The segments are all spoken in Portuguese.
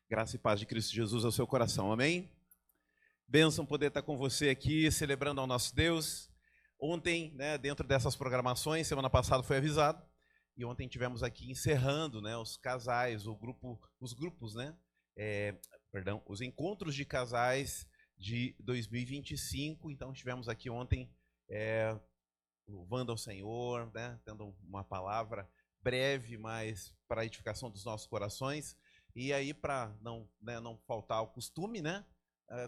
Graça e paz de Cristo Jesus ao seu coração, amém? Bênção poder estar com você aqui, celebrando ao nosso Deus. Ontem, dentro dessas programações, semana passada foi avisado, e ontem tivemos aqui encerrando, os casais, os grupos, os encontros de casais de 2025. Então, estivemos aqui ontem louvando ao Senhor, tendo uma palavra breve, mas para a edificação dos nossos corações. E aí, para não faltar ao costume,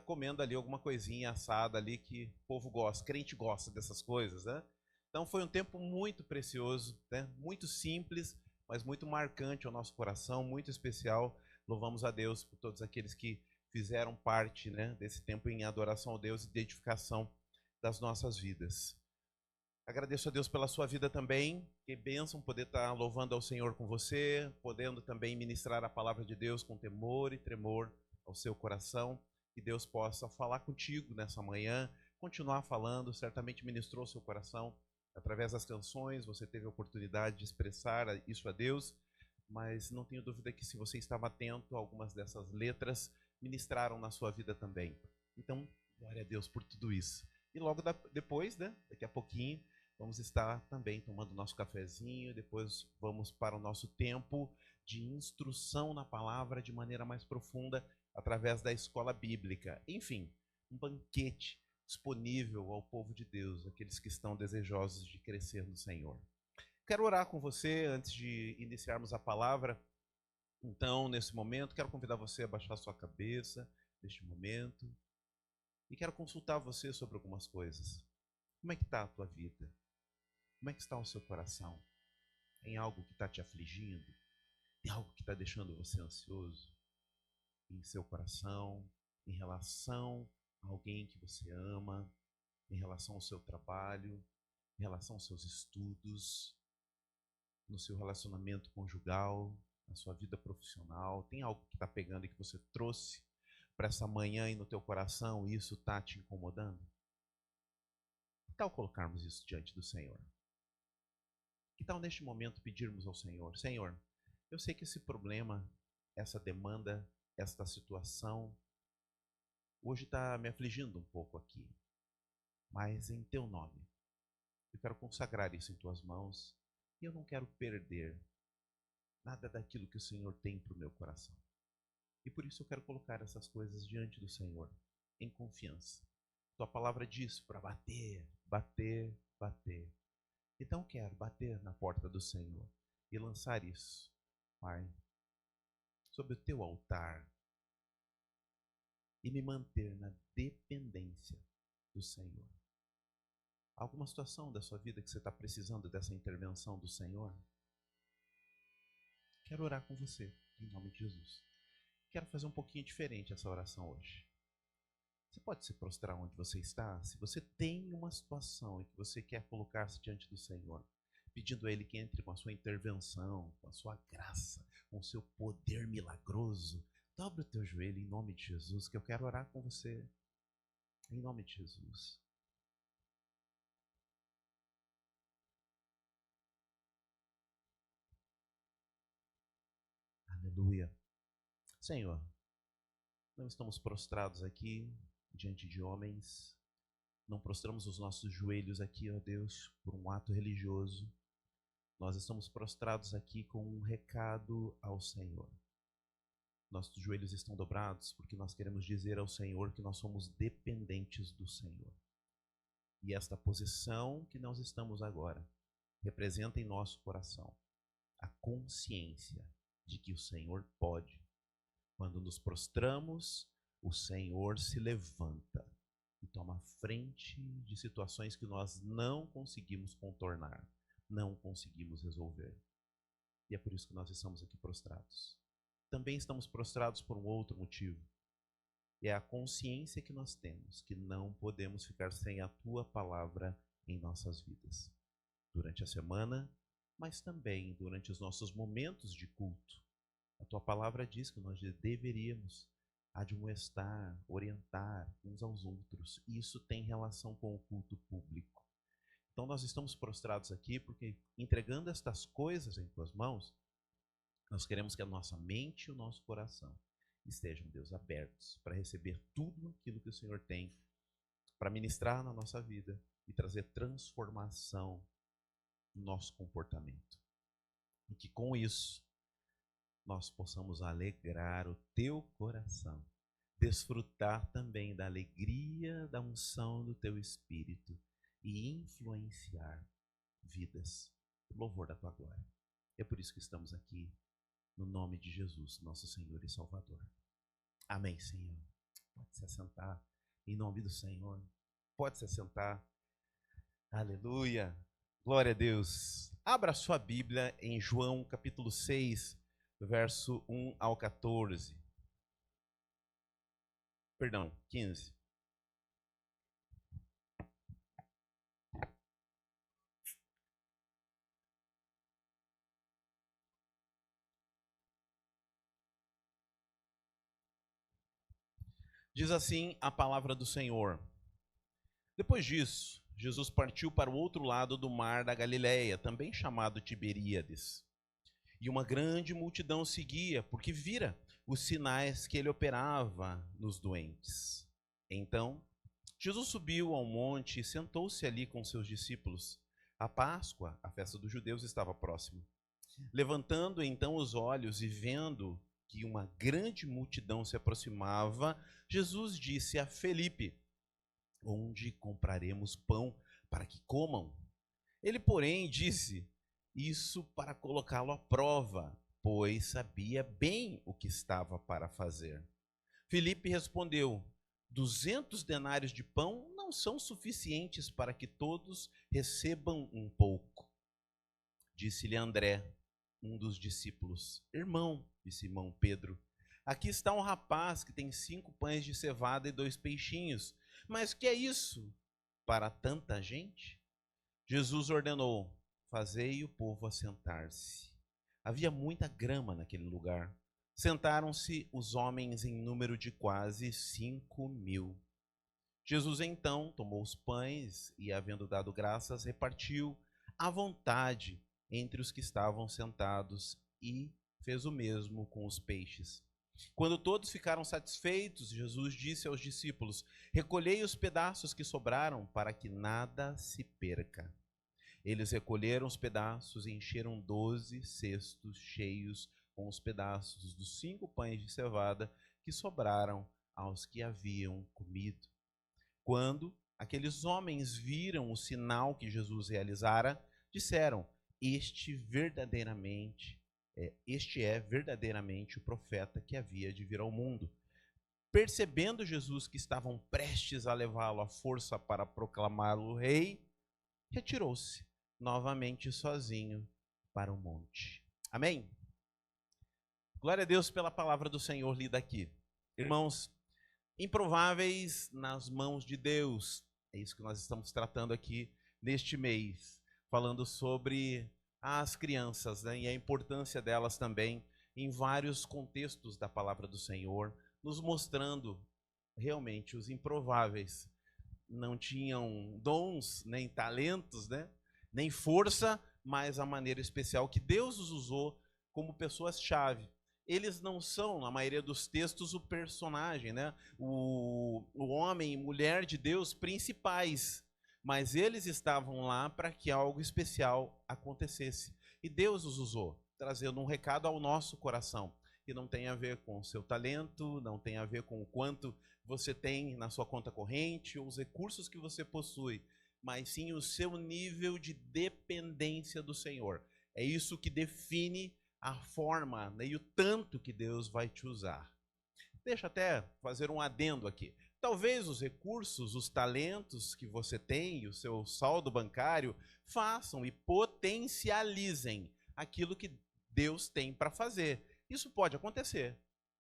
comendo ali alguma coisinha assada ali que o povo gosta, crente gosta dessas coisas, né? Então foi um tempo muito precioso, muito simples, mas muito marcante ao nosso coração, muito especial. Louvamos a Deus por todos aqueles que fizeram parte, desse tempo em adoração a Deus e de edificação das nossas vidas. Agradeço a Deus pela sua vida também. Que bênção poder estar louvando ao Senhor com você, podendo também ministrar a palavra de Deus com temor e tremor ao seu coração. Que Deus possa falar contigo nessa manhã, continuar falando. Certamente ministrou o seu coração através das canções. Você teve a oportunidade de expressar isso a Deus, mas não tenho dúvida que, se você estava atento, algumas dessas letras ministraram na sua vida também. Então, glória a Deus por tudo isso. E logo depois, daqui a pouquinho, vamos estar também tomando nosso cafezinho, depois vamos para o nosso tempo de instrução na palavra de maneira mais profunda, através da escola bíblica. Enfim, um banquete disponível ao povo de Deus, aqueles que estão desejosos de crescer no Senhor. Quero orar com você antes de iniciarmos a palavra. Então, nesse momento, quero convidar você a baixar sua cabeça, neste momento, e quero consultar você sobre algumas coisas. Como é que está a tua vida? Como é que está o seu coração? Tem algo que está te afligindo? Tem algo que está deixando você ansioso? Em seu coração, em relação a alguém que você ama, em relação ao seu trabalho, em relação aos seus estudos, no seu relacionamento conjugal, na sua vida profissional? Tem algo que está pegando e que você trouxe para essa manhã e no teu coração e isso está te incomodando? Que tal colocarmos isso diante do Senhor? Que tal neste momento pedirmos ao Senhor: Senhor, eu sei que esse problema, essa demanda, esta situação, hoje está me afligindo um pouco aqui, mas em teu nome, eu quero consagrar isso em tuas mãos e eu não quero perder nada daquilo que o Senhor tem para o meu coração. E por isso eu quero colocar essas coisas diante do Senhor, em confiança. Tua palavra diz para bater, bater, bater. Então quero bater na porta do Senhor e lançar isso, Pai, sobre o teu altar e me manter na dependência do Senhor. Alguma situação da sua vida que você está precisando dessa intervenção do Senhor? Quero orar com você, em nome de Jesus. Quero fazer um pouquinho diferente essa oração hoje. Você pode se prostrar onde você está? Se você tem uma situação em que você quer colocar-se diante do Senhor, pedindo a Ele que entre com a sua intervenção, com a sua graça, com o seu poder milagroso, dobre o teu joelho em nome de Jesus, que eu quero orar com você. Em nome de Jesus. Aleluia. Senhor, não estamos prostrados aqui diante de homens, não prostramos os nossos joelhos aqui, ó Deus, por um ato religioso. Nós estamos prostrados aqui com um recado ao Senhor. Nossos joelhos estão dobrados porque nós queremos dizer ao Senhor que nós somos dependentes do Senhor. E esta posição que nós estamos agora representa em nosso coração a consciência de que o Senhor pode. Quando nos prostramos, o Senhor se levanta e toma frente de situações que nós não conseguimos contornar, não conseguimos resolver. E é por isso que nós estamos aqui prostrados. Também estamos prostrados por um outro motivo. E é a consciência que nós temos que não podemos ficar sem a Tua palavra em nossas vidas. Durante a semana, mas também durante os nossos momentos de culto. A Tua palavra diz que nós deveríamos admoestar, orientar uns aos outros. E isso tem relação com o culto público. Então nós estamos prostrados aqui porque, entregando estas coisas em Tuas mãos, nós queremos que a nossa mente e o nosso coração estejam, Deus, abertos para receber tudo aquilo que o Senhor tem para ministrar na nossa vida e trazer transformação no nosso comportamento. E que com isso nós possamos alegrar o teu coração, desfrutar também da alegria, da unção do teu Espírito e influenciar vidas, o louvor da tua glória. É por isso que estamos aqui, no nome de Jesus, nosso Senhor e Salvador. Amém, Senhor. Pode se assentar, em nome do Senhor. Pode se assentar. Aleluia. Glória a Deus. Abra sua Bíblia em João capítulo 6, verso 1 ao 14. Perdão, 15. Diz assim a palavra do Senhor. Depois disso, Jesus partiu para o outro lado do mar da Galileia, também chamado Tiberíades. E uma grande multidão seguia, porque vira os sinais que ele operava nos doentes. Então, Jesus subiu ao monte e sentou-se ali com seus discípulos. A Páscoa, a festa dos judeus, estava próxima. Levantando então os olhos e vendo que uma grande multidão se aproximava, Jesus disse a Felipe: onde compraremos pão para que comam? Ele, porém, disse isso para colocá-lo à prova, pois sabia bem o que estava para fazer. Felipe respondeu: 200 denários de pão não são suficientes para que todos recebam um pouco. Disse-lhe André, um dos discípulos: irmão de Simão Pedro, aqui está um rapaz que tem 5 pães de cevada e 2 peixinhos. Mas que é isso para tanta gente? Jesus ordenou: fazei o povo assentar-se. Havia muita grama naquele lugar. Sentaram-se os homens em número de quase 5.000. Jesus então tomou os pães e, havendo dado graças, repartiu à vontade entre os que estavam sentados e fez o mesmo com os peixes. Quando todos ficaram satisfeitos, Jesus disse aos discípulos: recolhei os pedaços que sobraram para que nada se perca. Eles recolheram os pedaços e encheram 12 cestos cheios com os pedaços dos 5 pães de cevada que sobraram aos que haviam comido. Quando aqueles homens viram o sinal que Jesus realizara, disseram: este é verdadeiramente o profeta que havia de vir ao mundo. Percebendo Jesus que estavam prestes a levá-lo à força para proclamá-lo rei, retirou-se novamente sozinho para o monte. Amém? Glória a Deus pela palavra do Senhor lida aqui. Irmãos, improváveis nas mãos de Deus. É isso que nós estamos tratando aqui neste mês, falando sobre as crianças, né, e a importância delas também em vários contextos da palavra do Senhor, nos mostrando realmente os improváveis. Não tinham dons, nem talentos, né, nem força, mas a maneira especial que Deus os usou como pessoas-chave. Eles não são, na maioria dos textos, o personagem, né, o homem e mulher de Deus principais, mas eles estavam lá para que algo especial acontecesse. E Deus os usou, trazendo um recado ao nosso coração, que não tem a ver com o seu talento, não tem a ver com o quanto você tem na sua conta corrente, ou os recursos que você possui, mas sim o seu nível de dependência do Senhor. É isso que define a forma, né, e o tanto que Deus vai te usar. Deixa até fazer um adendo aqui. Talvez os recursos, os talentos que você tem, o seu saldo bancário, façam e potencializem aquilo que Deus tem para fazer. Isso pode acontecer,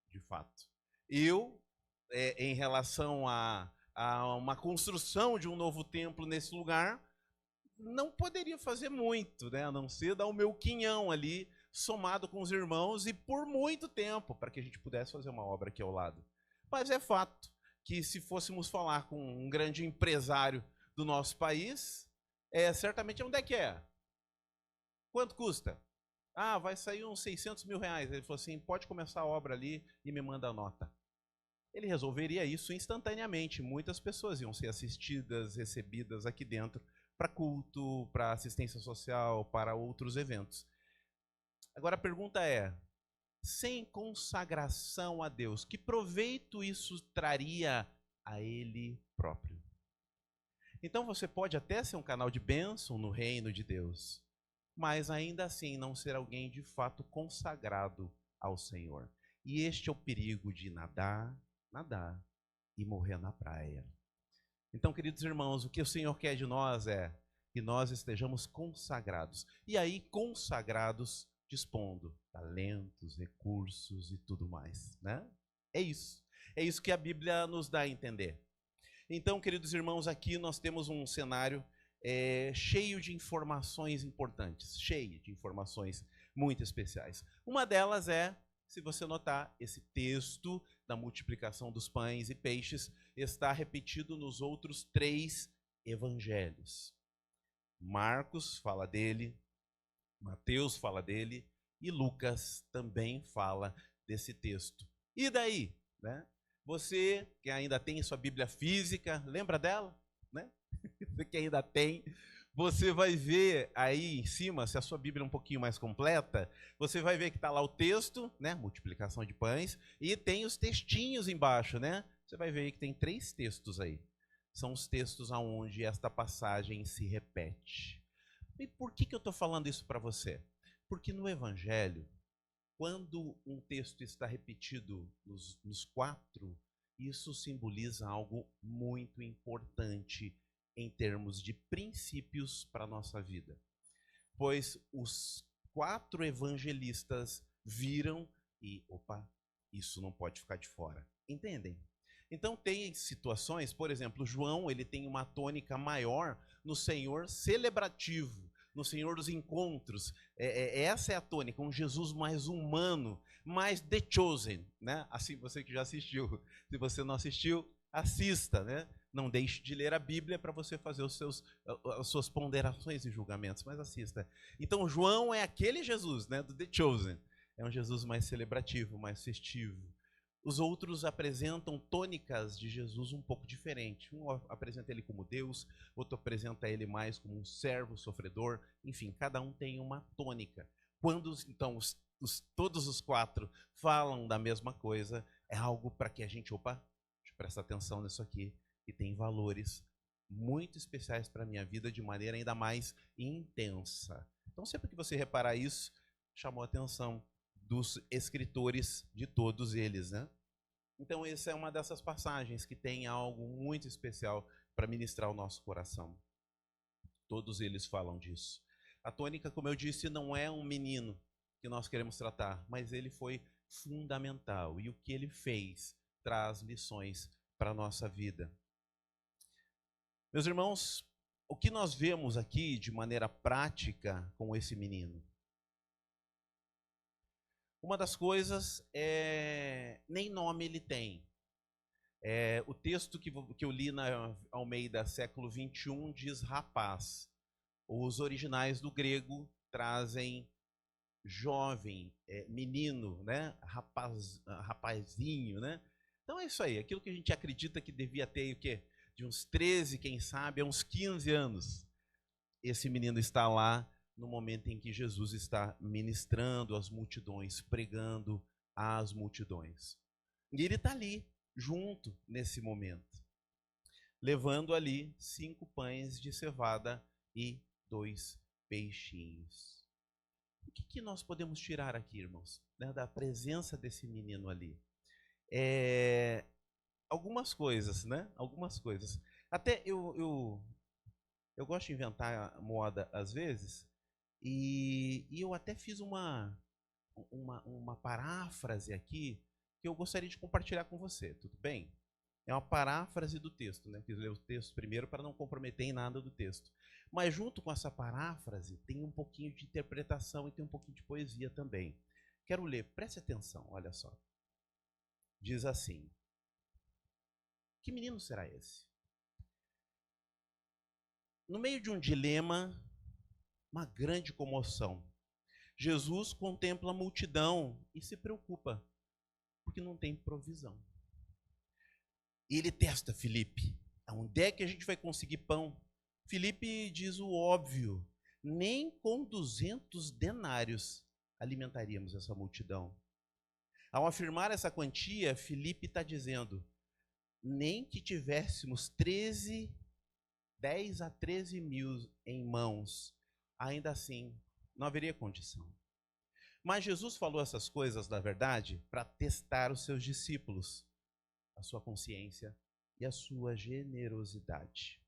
de fato. Em relação a uma construção de um novo templo nesse lugar, não poderia fazer muito, né? A não ser dar o meu quinhão ali, somado com os irmãos, e por muito tempo, para que a gente pudesse fazer uma obra aqui ao lado. Mas é fato que se fôssemos falar com um grande empresário do nosso país, certamente onde é que é? Quanto custa? Ah, vai sair uns 600 mil reais. Ele falou assim, pode começar a obra ali e me manda a nota. Ele resolveria isso instantaneamente. Muitas pessoas iam ser assistidas, recebidas aqui dentro para culto, para assistência social, para outros eventos. Agora a pergunta é, sem consagração a Deus, que proveito isso traria a Ele próprio? Então você pode até ser um canal de bênção no reino de Deus, mas ainda assim não ser alguém de fato consagrado ao Senhor. E este é o perigo de nadar e morrer na praia. Então, queridos irmãos, o que o Senhor quer de nós é que nós estejamos consagrados. E aí, consagrados, dispondo talentos, recursos e tudo mais, né? É isso. É isso que a Bíblia nos dá a entender. Então, queridos irmãos, aqui nós temos um cenário cheio de informações importantes, cheio de informações muito especiais. Uma delas é, se você notar, esse texto da multiplicação dos pães e peixes está repetido nos outros 3 evangelhos. Marcos fala dele, Mateus fala dele e Lucas também fala desse texto. E daí, né? Você que ainda tem sua Bíblia física, lembra dela, né? Você que ainda tem, você vai ver aí em cima, se a sua Bíblia é um pouquinho mais completa, você vai ver que está lá o texto, né? Multiplicação de pães, e tem os textinhos embaixo, né? Você vai ver aí que tem 3 textos aí. São os textos aonde esta passagem se repete. E por que eu estou falando isso para você? Porque no Evangelho, quando um texto está repetido nos 4, isso simboliza algo muito importante em termos de princípios para a nossa vida. Pois os 4 evangelistas viram e, opa, isso não pode ficar de fora. Entendem? Então tem situações, por exemplo, João, ele tem uma tônica maior no Senhor celebrativo, no Senhor dos encontros. Essa é a tônica, um Jesus mais humano, mais The Chosen, né? Assim, você que já assistiu. Se você não assistiu, assista, né? Não deixe de ler a Bíblia para você fazer as suas ponderações e julgamentos, mas assista. Então, João é aquele Jesus, né, do The Chosen. É um Jesus mais celebrativo, mais festivo. Os outros apresentam tônicas de Jesus um pouco diferente. Um apresenta ele como Deus, outro apresenta ele mais como um servo sofredor. Enfim, cada um tem uma tônica. Quando, então, todos os 4 falam da mesma coisa, é algo para que a gente, presta atenção nisso aqui, que tem valores muito especiais para a minha vida de maneira ainda mais intensa. Então, sempre que você reparar isso, chamou a atenção dos escritores de todos eles, né? Então, essa é uma dessas passagens que tem algo muito especial para ministrar o nosso coração. Todos eles falam disso. A tônica, como eu disse, não é um menino que nós queremos tratar, mas ele foi fundamental. E o que ele fez traz lições para a nossa vida. Meus irmãos, o que nós vemos aqui de maneira prática com esse menino? Uma das coisas é, nem nome ele tem. O texto que eu li na Almeida, século 21, diz rapaz. Os originais do grego trazem jovem, menino, né? Rapazinho, né? Então é isso aí, aquilo que a gente acredita que devia ter, o quê? De uns 13, quem sabe, a uns 15 anos. Esse menino está lá no momento em que Jesus está ministrando às multidões, pregando às multidões. E ele está ali, junto, nesse momento, levando ali 5 pães de cevada e 2 peixinhos. O que nós podemos tirar aqui, irmãos, né, da presença desse menino ali? Algumas coisas, né? Algumas coisas. Até eu gosto de inventar moda às vezes, e eu até fiz uma paráfrase aqui que eu gostaria de compartilhar com você, tudo bem? É uma paráfrase do texto, né? Quis ler o texto primeiro para não comprometer em nada do texto. Mas junto com essa paráfrase tem um pouquinho de interpretação e tem um pouquinho de poesia também. Quero ler, preste atenção, olha só. Diz assim: que menino será esse? No meio de um dilema, uma grande comoção, Jesus contempla a multidão e se preocupa, porque não tem provisão. E ele testa Filipe. Onde é que a gente vai conseguir pão? Filipe diz o óbvio: nem com 200 denários alimentaríamos essa multidão. Ao afirmar essa quantia, Filipe está dizendo: nem que tivéssemos 10 a 13 mil em mãos, ainda assim não haveria condição. Mas Jesus falou essas coisas, na verdade, para testar os seus discípulos, a sua consciência e a sua generosidade.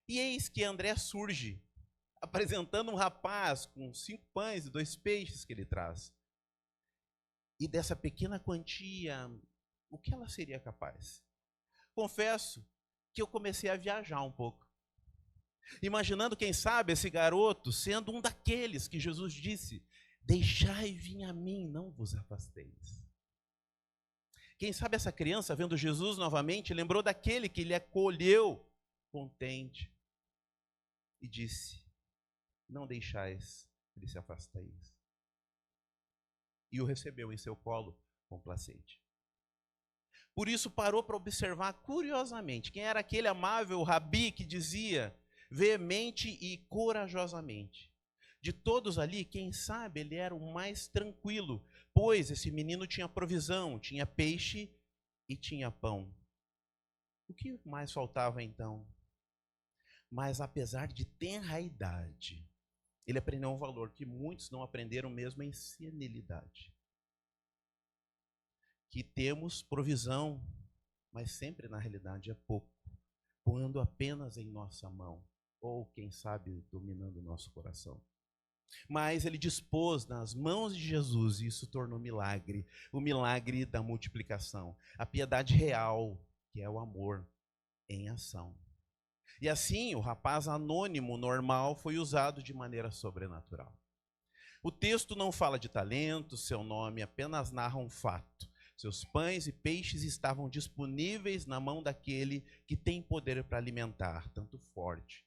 E eis que André surge, apresentando um rapaz com 5 pães e 2 peixes que ele traz. E dessa pequena quantia, o que ela seria capaz? Confesso que eu comecei a viajar um pouco, imaginando, quem sabe, esse garoto sendo um daqueles que Jesus disse: deixai vir a mim, não vos afasteis. Quem sabe essa criança, vendo Jesus novamente, lembrou daquele que lhe acolheu contente e disse: não deixais que ele se afasteis. E o recebeu em seu colo complacente. Por isso parou para observar curiosamente quem era aquele amável rabi que dizia veemente e corajosamente: de todos ali, quem sabe ele era o mais tranquilo, pois esse menino tinha provisão, tinha peixe e tinha pão. O que mais faltava então? Mas apesar de tenra idade, ele aprendeu um valor que muitos não aprenderam mesmo em senilidade. Que temos provisão, mas sempre na realidade é pouco, quando apenas em nossa mão, ou quem sabe dominando o nosso coração. Mas ele dispôs nas mãos de Jesus e isso tornou milagre, o milagre da multiplicação, a piedade real, que é o amor em ação. E assim, o rapaz anônimo, normal, foi usado de maneira sobrenatural. O texto não fala de talento, seu nome apenas narra um fato. Seus pães e peixes estavam disponíveis na mão daquele que tem poder para alimentar, tanto forte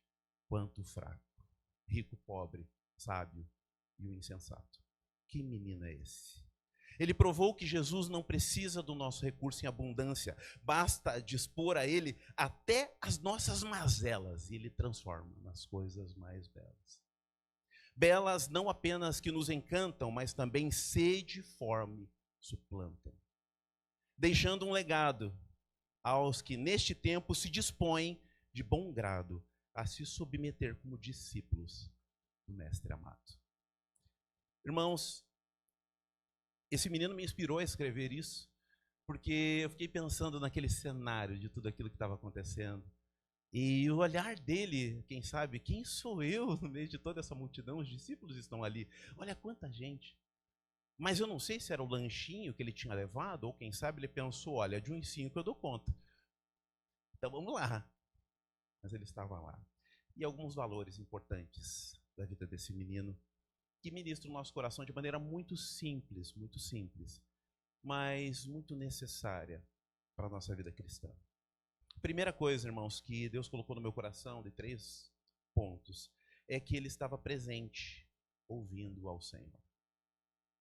quanto fraco, rico, pobre, sábio e o insensato. Que menino é esse? Ele provou que Jesus não precisa do nosso recurso em abundância, basta dispor a ele até as nossas mazelas e ele transforma nas coisas mais belas. Belas não apenas que nos encantam, mas também sede e fome suplantam, deixando um legado aos que neste tempo se dispõem de bom grado a se submeter como discípulos do Mestre amado. Irmãos, esse menino me inspirou a escrever isso, porque eu fiquei pensando naquele cenário de tudo aquilo que estava acontecendo. E o olhar dele, quem sabe, quem sou eu no meio de toda essa multidão? Os discípulos estão ali. Olha quanta gente. Mas eu não sei se era o lanchinho que ele tinha levado, ou quem sabe ele pensou: olha, de uns 5 eu dou conta. Então vamos lá. Mas ele estava lá. E alguns valores importantes da vida desse menino, que ministram o nosso coração de maneira muito simples, mas muito necessária para a nossa vida cristã. Primeira coisa, irmãos, que Deus colocou no meu coração, de 3 pontos, é que ele estava presente, ouvindo ao Senhor.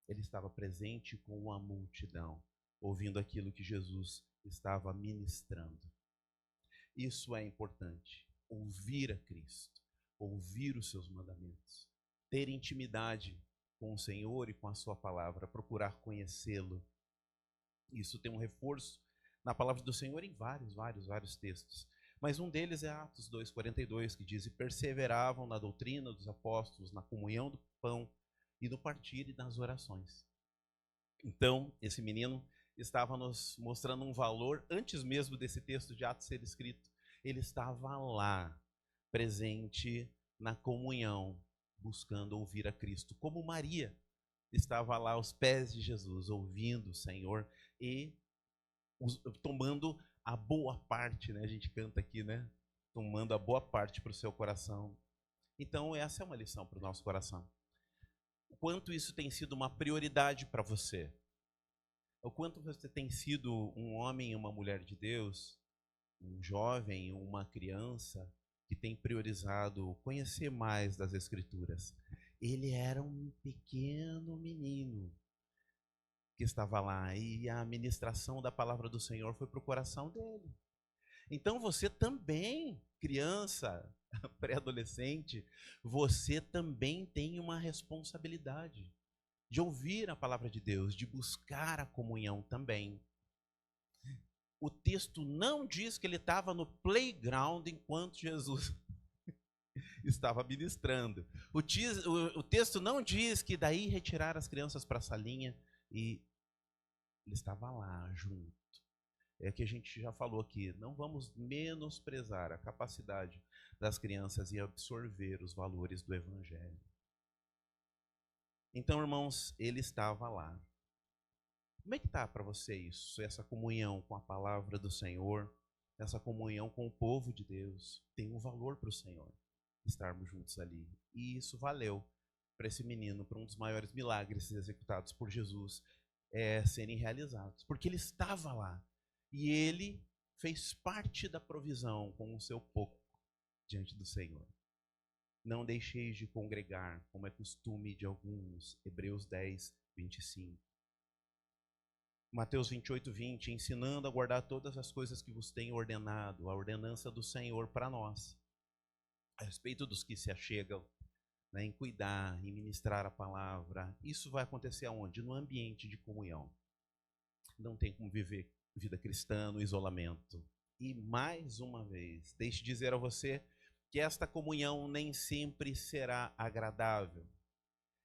Ele estava presente com a multidão, ouvindo aquilo que Jesus estava ministrando. Isso é importante, ouvir a Cristo, ouvir os seus mandamentos, ter intimidade com o Senhor e com a sua palavra, procurar conhecê-lo. Isso tem um reforço na palavra do Senhor em vários textos. Mas um deles é Atos 2:42, que diz: e perseveravam na doutrina dos apóstolos, na comunhão do pão e no partir e nas orações. Então, esse menino estava nos mostrando um valor, antes mesmo desse texto de Atos ser escrito. Ele estava lá, presente na comunhão, buscando ouvir a Cristo, como Maria estava lá aos pés de Jesus, ouvindo o Senhor e tomando a boa parte, né? A gente canta aqui, né? Tomando a boa parte para o seu coração. Então, essa é uma lição para o nosso coração. O quanto isso tem sido uma prioridade para você. O quanto você tem sido um homem e uma mulher de Deus, um jovem, uma criança, que tem priorizado conhecer mais das Escrituras Ele era um pequeno menino que estava lá e a ministração da palavra do Senhor foi para o coração dele. Então você também, criança, pré-adolescente, você também tem uma responsabilidade de ouvir a palavra de Deus, de buscar a comunhão também. O texto não diz que ele estava no playground enquanto Jesus estava ministrando. O texto não diz que daí retiraram as crianças para a salinha e ele estava lá junto. É que a gente já falou aqui, não vamos menosprezar a capacidade das crianças em absorver os valores do Evangelho. Então, irmãos, ele estava lá. Como é que está para você isso? Essa comunhão com a palavra do Senhor, essa comunhão com o povo de Deus, tem um valor para o Senhor, estarmos juntos ali. E isso valeu para esse menino, para um dos maiores milagres executados por Jesus serem realizados. Porque ele estava lá. E ele fez parte da provisão com o seu pouco diante do Senhor. Não deixeis de congregar, como é costume de alguns. Hebreus 10, 25. Mateus 28, 20. Ensinando a guardar todas as coisas que vos tenho ordenado. A ordenança do Senhor para nós. A respeito dos que se achegam, né, em cuidar, em ministrar a palavra. Isso vai acontecer aonde? No ambiente de comunhão. Não tem como viver vida cristã no isolamento. E mais uma vez, deixe dizer a você que esta comunhão nem sempre será agradável.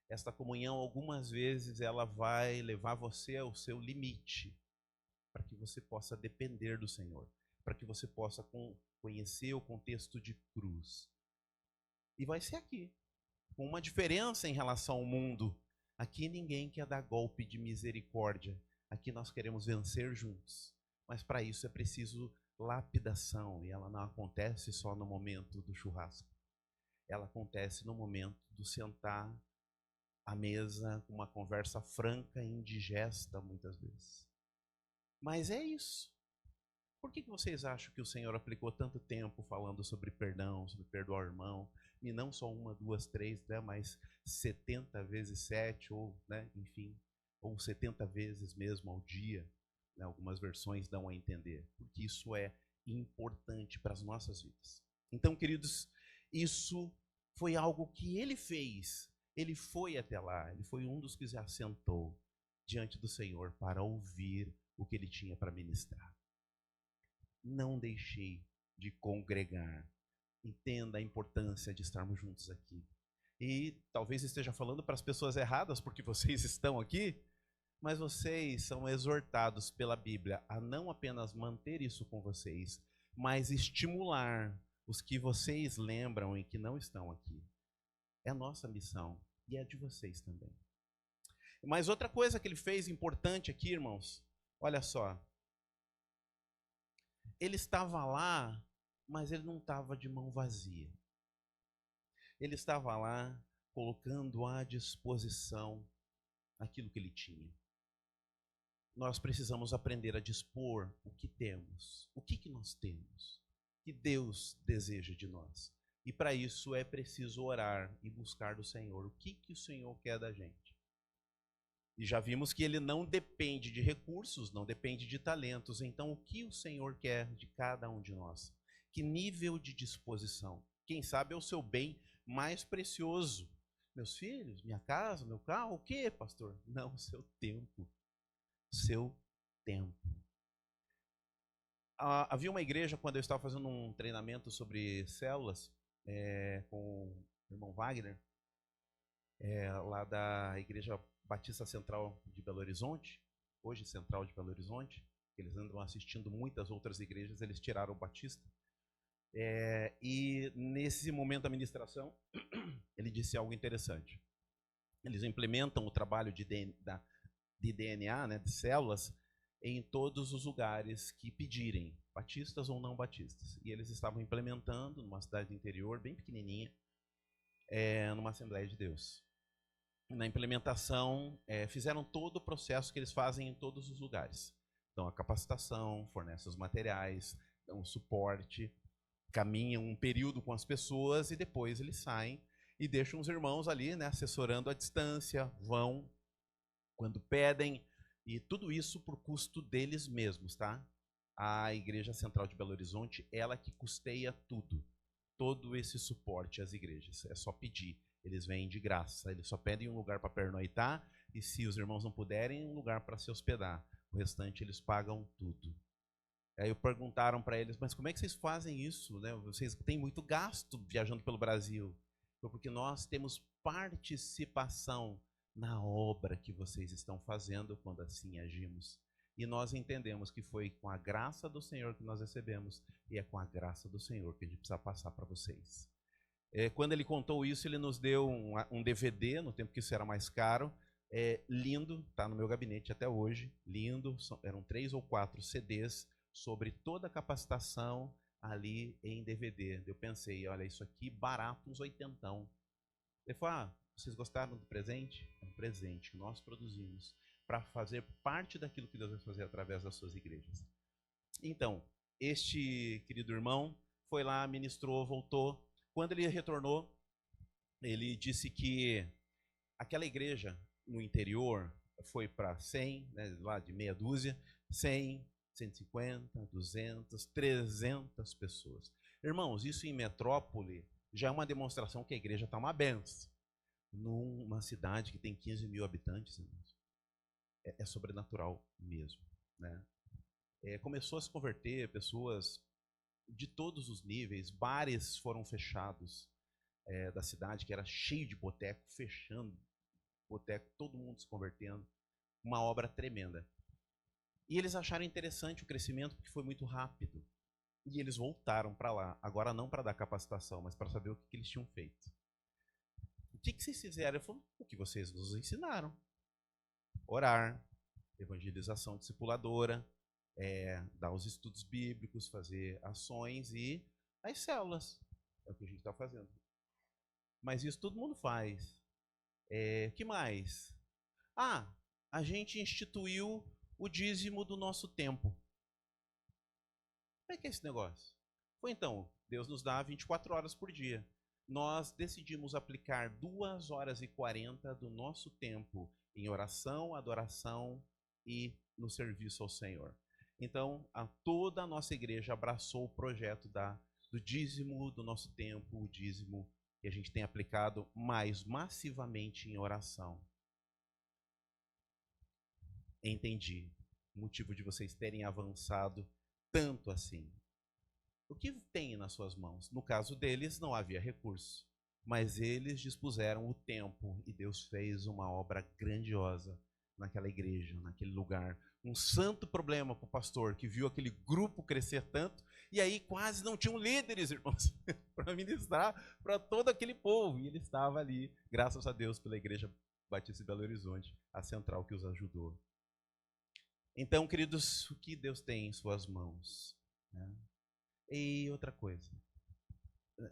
Esta comunhão, algumas vezes, ela vai levar você ao seu limite, para que você possa depender do Senhor, para que você possa conhecer o contexto de cruz. E vai ser aqui, com uma diferença em relação ao mundo. Aqui ninguém quer dar golpe de misericórdia. Aqui nós queremos vencer juntos. Mas para isso é preciso lapidação. E ela não acontece só no momento do churrasco. Ela acontece no momento do sentar à mesa com uma conversa franca e indigesta, muitas vezes. Mas é isso. Por que vocês acham que o Senhor aplicou tanto tempo falando sobre perdão, sobre perdoar o irmão? E não só uma, duas, três, né, mas 70 vezes 7, ou, né, enfim, ou 70 vezes mesmo ao dia. Né, algumas versões dão a entender. Porque isso é importante para as nossas vidas. Então, queridos, isso foi algo que ele fez. Ele foi até lá, ele foi um dos que se assentou diante do Senhor para ouvir o que ele tinha para ministrar. Não deixei de congregar. Entenda a importância de estarmos juntos aqui. E talvez esteja falando para as pessoas erradas, porque vocês estão aqui, mas vocês são exortados pela Bíblia a não apenas manter isso com vocês, mas estimular os que vocês lembram e que não estão aqui. É a nossa missão e é de vocês também. Mas outra coisa que ele fez importante aqui, irmãos, olha só. Ele estava lá, mas ele não estava de mão vazia. Ele estava lá colocando à disposição aquilo que ele tinha. Nós precisamos aprender a dispor o que temos. O que nós temos? O que Deus deseja de nós? E para isso é preciso orar e buscar do Senhor. O que o Senhor quer da gente? E já vimos que ele não depende de recursos, não depende de talentos. Então, o que o Senhor quer de cada um de nós? Que nível de disposição? Quem sabe é o seu bem mais precioso. Meus filhos, minha casa, meu carro, o quê, pastor? Não, o seu tempo. O seu tempo. Havia uma igreja, quando eu estava fazendo um treinamento sobre células, com o irmão Wagner, lá da igreja Batista Central de Belo Horizonte, hoje Central de Belo Horizonte, eles andam assistindo muitas outras igrejas, eles tiraram o Batista. E nesse momento da ministração, ele disse algo interessante. Eles implementam o trabalho de DNA, né, de células, em todos os lugares que pedirem, batistas ou não batistas. E eles estavam implementando numa cidade do interior, bem pequenininha, numa Assembleia de Deus. Na implementação, fizeram todo o processo que eles fazem em todos os lugares. Então, a capacitação, fornecem os materiais, dão suporte, caminham um período com as pessoas e depois eles saem e deixam os irmãos ali, né, assessorando à distância, vão quando pedem, e tudo isso por custo deles mesmos, tá? A Igreja Central de Belo Horizonte, ela que custeia tudo, todo esse suporte às igrejas. É só pedir, eles vêm de graça, eles só pedem um lugar para pernoitar, e se os irmãos não puderem, um lugar para se hospedar. O restante eles pagam tudo. Aí perguntaram para eles, mas como é que vocês fazem isso, né? Vocês têm muito gasto viajando pelo Brasil. Foi porque nós temos participação na obra que vocês estão fazendo quando assim agimos. E nós entendemos que foi com a graça do Senhor que nós recebemos, e é com a graça do Senhor que a gente precisa passar para vocês. Quando ele contou isso, ele nos deu um DVD, no tempo que isso era mais caro, lindo, está no meu gabinete até hoje, lindo, eram 3 ou 4 CDs sobre toda a capacitação ali em DVD. Eu pensei, olha, isso aqui barato, uns 80. Ele falou, vocês gostaram do presente? É um presente que nós produzimos para fazer parte daquilo que Deus vai fazer através das suas igrejas. Então, este querido irmão foi lá, ministrou, voltou. Quando ele retornou, ele disse que aquela igreja no interior foi para 100, né, lá de meia dúzia, 100, 150, 200, 300 pessoas. Irmãos, isso em metrópole já é uma demonstração que a igreja está uma benção. Numa cidade que tem 15 mil habitantes, irmãos, é sobrenatural mesmo, né? Começou a se converter pessoas de todos os níveis, bares foram fechados da cidade, que era cheio de boteco, fechando boteco, todo mundo se convertendo, uma obra tremenda. E eles acharam interessante o crescimento, porque foi muito rápido. E eles voltaram para lá, agora não para dar capacitação, mas para saber o que eles tinham feito. O que vocês fizeram? Eu falei, o que vocês nos ensinaram. Orar, evangelização discipuladora, dar os estudos bíblicos, fazer ações e as células. É o que a gente está fazendo. Mas isso todo mundo faz. Que mais? A gente instituiu o dízimo do nosso tempo. Como é que é esse negócio? Foi então, Deus nos dá 24 horas por dia. Nós decidimos aplicar 2 horas e 40 do nosso tempo em oração, adoração e no serviço ao Senhor. Então, toda a nossa igreja abraçou o projeto do dízimo do nosso tempo, o dízimo que a gente tem aplicado mais massivamente em oração. Entendi o motivo de vocês terem avançado tanto assim. O que tem nas suas mãos? No caso deles, não havia recurso, mas eles dispuseram o tempo e Deus fez uma obra grandiosa naquela igreja, naquele lugar. Um santo problema para o pastor, que viu aquele grupo crescer tanto, e aí quase não tinham líderes, irmãos, para ministrar para todo aquele povo. E ele estava ali, graças a Deus, pela Igreja Batista de Belo Horizonte, a central que os ajudou. Então, queridos, o que Deus tem em suas mãos? Né? E outra coisa,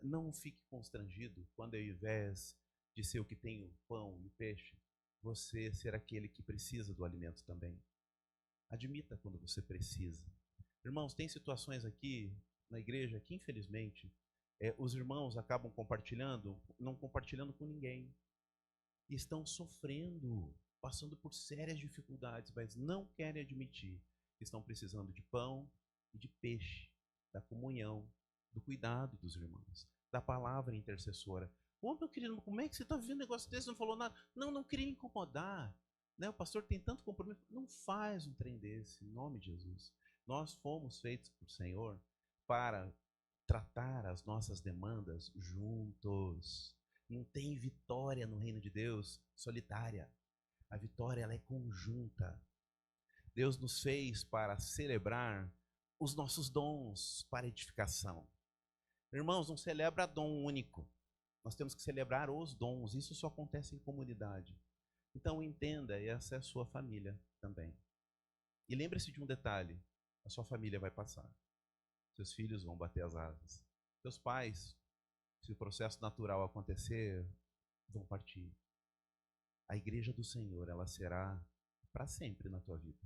não fique constrangido quando, ao invés de ser o que tem o pão e o peixe, você ser aquele que precisa do alimento também. Admita quando você precisa. Irmãos, tem situações aqui na igreja que, infelizmente, os irmãos acabam compartilhando, não compartilhando com ninguém. E estão sofrendo, passando por sérias dificuldades, mas não querem admitir que estão precisando de pão e de peixe, da comunhão, do cuidado dos irmãos, da palavra intercessora. Meu querido, como é que você está vivendo um negócio desse? Não falou nada. Não queria incomodar. Né? O pastor tem tanto compromisso. Não faz um trem desse, em nome de Jesus. Nós fomos feitos por Senhor para tratar as nossas demandas juntos. Não tem vitória no reino de Deus solitária. A vitória ela é conjunta. Deus nos fez para celebrar os nossos dons para edificação. Irmãos, não celebra dom único. Nós temos que celebrar os dons. Isso só acontece em comunidade. Então entenda, essa é a sua família também. E lembre-se de um detalhe: a sua família vai passar. Seus filhos vão bater as asas. Seus pais, se o processo natural acontecer, vão partir. A igreja do Senhor, ela será para sempre na tua vida.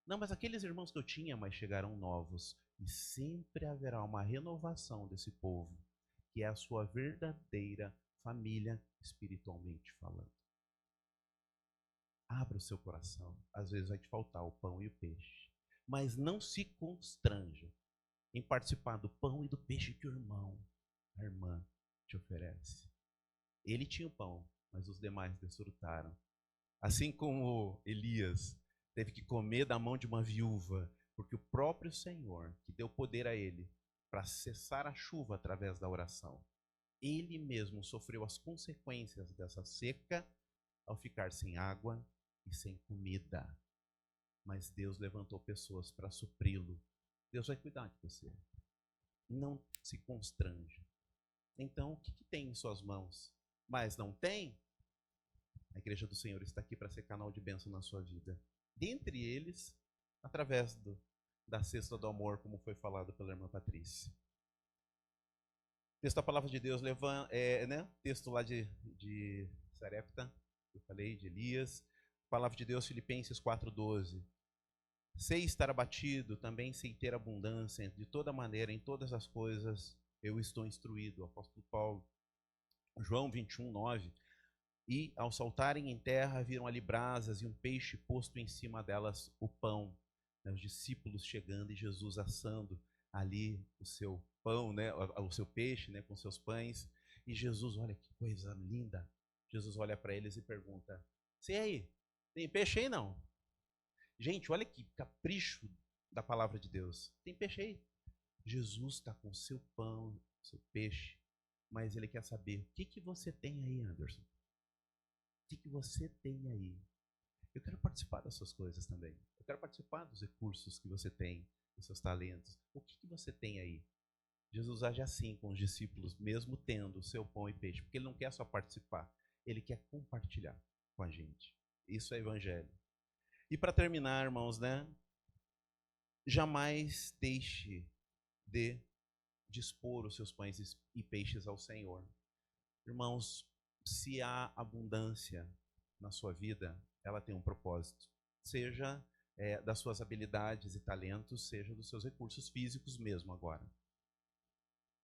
Não, mas aqueles irmãos que eu tinha, mas chegarão novos. E sempre haverá uma renovação desse povo, que é a sua verdadeira família, espiritualmente falando. Abra o seu coração. Às vezes vai te faltar o pão e o peixe. Mas não se constranja em participar do pão e do peixe que o irmão, a irmã, te oferece. Ele tinha o pão, mas os demais desfrutaram. Assim como Elias teve que comer da mão de uma viúva, porque o próprio Senhor, que deu poder a ele para cessar a chuva através da oração, ele mesmo sofreu as consequências dessa seca ao ficar sem água e sem comida. Mas Deus levantou pessoas para supri-lo. Deus vai cuidar de você. Não se constranja. Então, o que tem em suas mãos? Mas não tem? A igreja do Senhor está aqui para ser canal de bênção na sua vida. Dentre eles, através da cesta do amor, como foi falado pela irmã Patrícia. Texto da palavra de Deus, texto lá de Sarepta, eu falei, de Elias. Palavra de Deus, Filipenses 4,12. Sei estar abatido, também sei ter abundância, de toda maneira, em todas as coisas, eu estou instruído. O apóstolo Paulo. João 21,9. E, ao saltarem em terra, viram ali brasas e um peixe posto em cima delas, o pão. Os discípulos chegando e Jesus assando ali o seu pão, o seu peixe, com seus pães. E Jesus, olha que coisa linda. Jesus olha para eles e pergunta: "E aí, tem peixe aí não?" Gente, olha que capricho da palavra de Deus. Tem peixe aí? Jesus está com seu pão, seu peixe, mas ele quer saber: o que você tem aí, Anderson? O que você tem aí? Eu quero participar das suas coisas também. Eu quero participar dos recursos que você tem, dos seus talentos. O que você tem aí? Jesus age assim com os discípulos, mesmo tendo o seu pão e peixe, porque ele não quer só participar, ele quer compartilhar com a gente. Isso é evangelho. E para terminar, irmãos, jamais deixe de dispor os seus pães e peixes ao Senhor. Irmãos, se há abundância na sua vida, ela tem um propósito. Seja das suas habilidades e talentos, seja dos seus recursos físicos mesmo agora.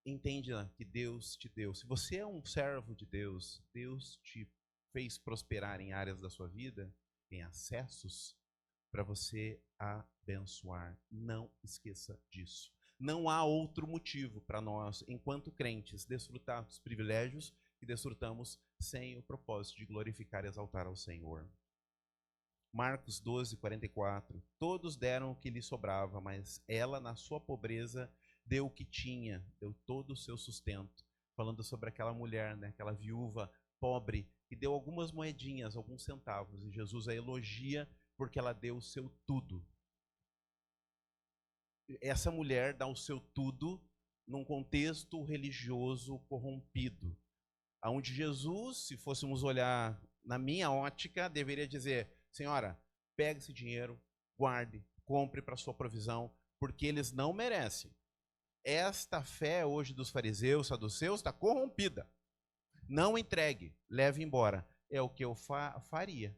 Entenda que Deus te deu. Se você é um servo de Deus, Deus te fez prosperar em áreas da sua vida, em acessos, para você abençoar. Não esqueça disso. Não há outro motivo para nós, enquanto crentes, desfrutar dos privilégios que desfrutamos sem o propósito de glorificar e exaltar ao Senhor. Marcos 12:44. Todos deram o que lhe sobrava, mas ela, na sua pobreza, deu o que tinha, deu todo o seu sustento. Falando sobre aquela mulher, aquela viúva pobre, que deu algumas moedinhas, alguns centavos, e Jesus a elogia porque ela deu o seu tudo. Essa mulher dá o seu tudo num contexto religioso corrompido, onde Jesus, se fôssemos olhar na minha ótica, deveria dizer: senhora, pegue esse dinheiro, guarde, compre para sua provisão, porque eles não merecem. Esta fé hoje dos fariseus, saduceus, está corrompida. Não entregue, leve embora. É o que eu faria.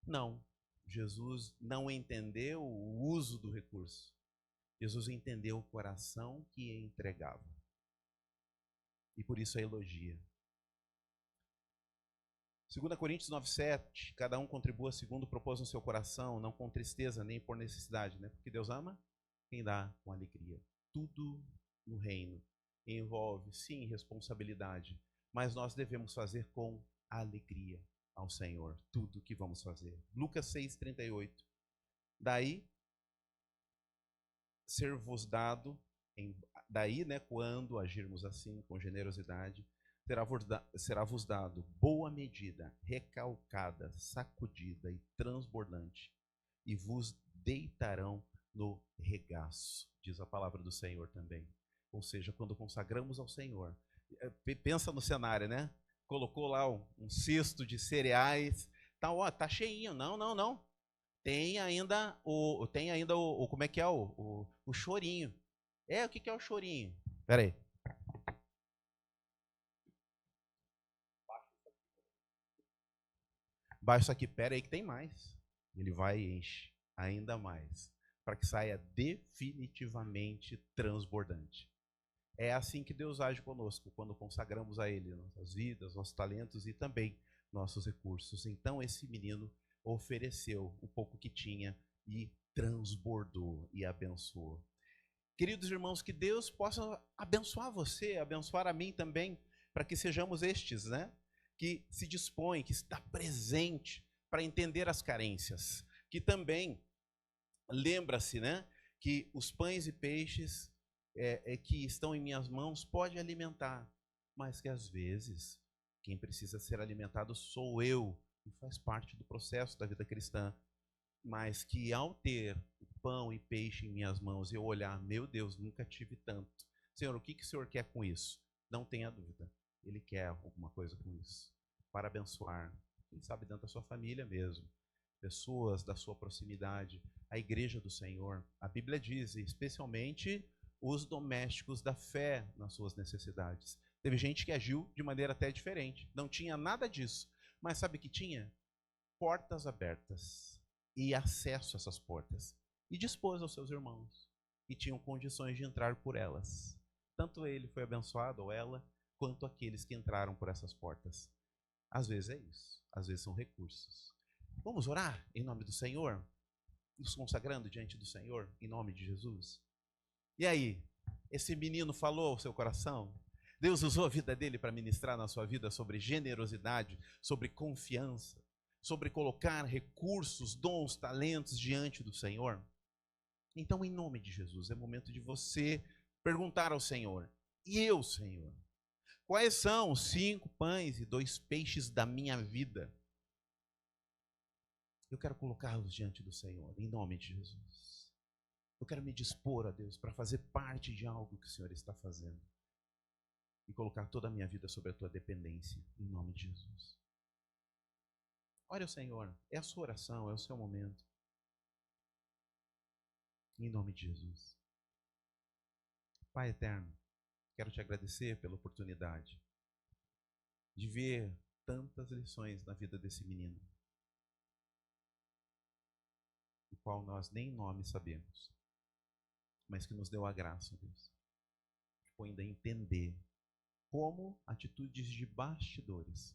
Não, Jesus não entendeu o uso do recurso. Jesus entendeu o coração que entregava. E por isso a elogia. 2 Coríntios 9:7, cada um contribua segundo propôs no seu coração, não com tristeza nem por necessidade, porque Deus ama quem dá com alegria. Tudo no reino envolve, sim, responsabilidade, mas nós devemos fazer com alegria ao Senhor tudo o que vamos fazer. Lucas 6:38. Daí ser-vos dado, quando agirmos assim, com generosidade, será-vos dado boa medida, recalcada, sacudida e transbordante, e vos deitarão no regaço, diz a palavra do Senhor também. Ou seja, quando consagramos ao Senhor, pensa no cenário, colocou lá um cesto de cereais, tá cheinho. Não. Tem ainda o como é que é o chorinho. O que é o chorinho? Espera aí. Baixa isso aqui, espera aí que tem mais. Ele vai e enche ainda mais, para que saia definitivamente transbordante. É assim que Deus age conosco, quando consagramos a Ele nossas vidas, nossos talentos e também nossos recursos. Então esse menino ofereceu o pouco que tinha e transbordou e abençoou. Queridos irmãos, que Deus possa abençoar você, abençoar a mim também, para que sejamos estes, né? Que se dispõe, que está presente para entender as carências, que também lembra-se, né? Que os pães e peixes que estão em minhas mãos pode alimentar, mas que às vezes quem precisa ser alimentado sou eu, e faz parte do processo da vida cristã. Mas que ao ter o pão e peixe em minhas mãos e eu olhar, meu Deus, nunca tive tanto. Senhor, o que o Senhor quer com isso? Não tenha dúvida, Ele quer alguma coisa com isso, para abençoar, quem sabe dentro da sua família mesmo, pessoas da sua proximidade, a igreja do Senhor. A Bíblia diz, especialmente os domésticos da fé nas suas necessidades. Teve gente que agiu de maneira até diferente, não tinha nada disso, mas sabe o que tinha? Portas abertas e acesso a essas portas, e dispôs aos seus irmãos, que tinham condições de entrar por elas. Tanto ele foi abençoado, ou ela, quanto aqueles que entraram por essas portas. Às vezes é isso, às vezes são recursos. Vamos orar em nome do Senhor? Nos consagrando diante do Senhor, em nome de Jesus? E aí, esse menino falou ao seu coração? Deus usou a vida dele para ministrar na sua vida sobre generosidade, sobre confiança, sobre colocar recursos, dons, talentos diante do Senhor? Então, em nome de Jesus, é momento de você perguntar ao Senhor: e eu, Senhor? Quais são os 5 pães e 2 peixes da minha vida? Eu quero colocá-los diante do Senhor, em nome de Jesus. Eu quero me dispor a Deus para fazer parte de algo que o Senhor está fazendo. E colocar toda a minha vida sobre a tua dependência, em nome de Jesus. Ore ao Senhor, é a sua oração, é o seu momento. Em nome de Jesus. Pai eterno, quero te agradecer pela oportunidade de ver tantas lições na vida desse menino, o qual nós nem nome sabemos, mas que nos deu a graça, Deus, de ainda entender como atitudes de bastidores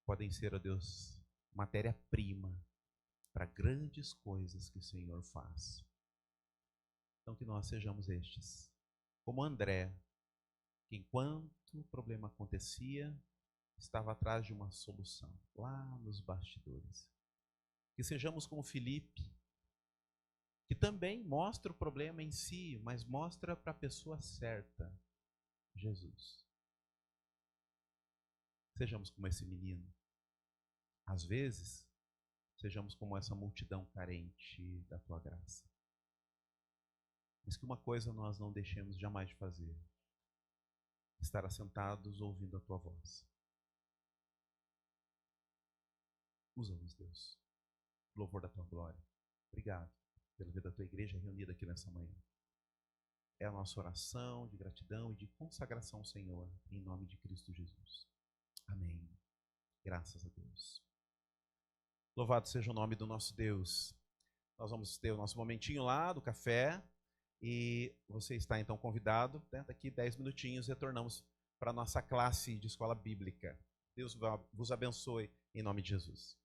podem ser, ó Deus, matéria-prima para grandes coisas que o Senhor faz. Então que nós sejamos estes, como André, que enquanto o problema acontecia, estava atrás de uma solução, lá nos bastidores. Que sejamos como Filipe, que também mostra o problema em si, mas mostra para a pessoa certa, Jesus. Sejamos como esse menino. Às vezes, sejamos como essa multidão carente da tua graça. Mas que uma coisa nós não deixemos jamais de fazer: estar assentados ouvindo a tua voz. Usa-nos, Deus, louvor da tua glória. Obrigado pela vida da tua igreja reunida aqui nessa manhã. É a nossa oração de gratidão e de consagração ao Senhor, em nome de Cristo Jesus. Amém. Graças a Deus. Louvado seja o nome do nosso Deus. Nós vamos ter o nosso momentinho lá do café e você está então convidado, né? Daqui 10 minutinhos retornamos para a nossa classe de escola bíblica. Deus vos abençoe em nome de Jesus.